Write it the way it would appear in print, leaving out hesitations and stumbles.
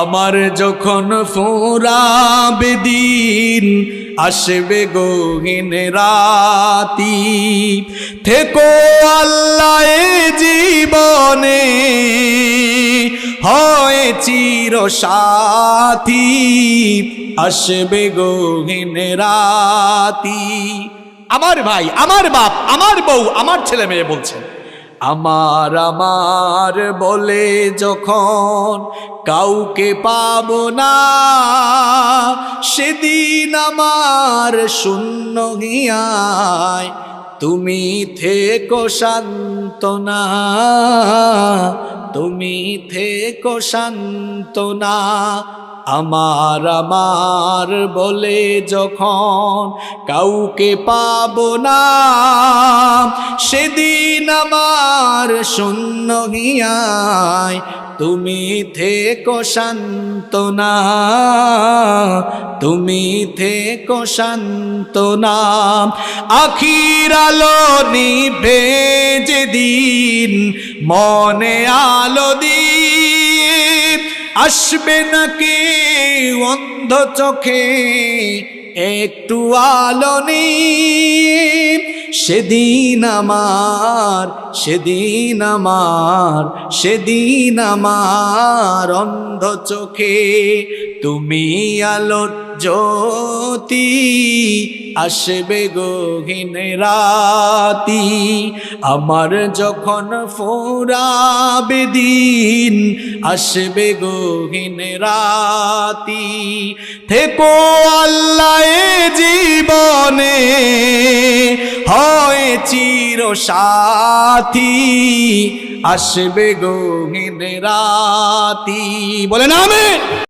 আমার যখন ফুরাবে দিন, আসবে গহীন রাতি, থেকো আল্লাহ এ জীবনে, হয় চির সাথী, আসবে গহীন রাতি। আমার ভাই, আমার বাপ, আমার বউ, আমার ছেলে মেয়ে বলছেন, আমার আমার বলে যখন কাউকে পাবো না, সেদিন আমার শূন্য হিয়ায় তুমি থেকো সান্ত্বনা, তুমি থেকো সান্ত্বনা। আমার আমার বলে যখন কাউকে পাবো না, সেদিন আমার শূন্য হিয়ায় তুমি থেকো সান্ত্বনা, তুমি থেকো সান্ত্বনা। আখির আলো নিভে যেদিন, মনে আলো দিয়ে আসবে নাকি অন্ধ চোখে একটু আলো নিয়ে, সেদিন আমার, সেদিন আমার, সেদিন আমার অন্ধ চোখে তুমি আলোর জ্যোতি, আসবে গহীন রাতি। আমার যখন ফুরাবে দিন, আসবে গহীন রাতি, থেকো আল্লাহ এ জীবনে, হয় চির সাথী, আসবে গহীন রাতি। বলেন আমিন।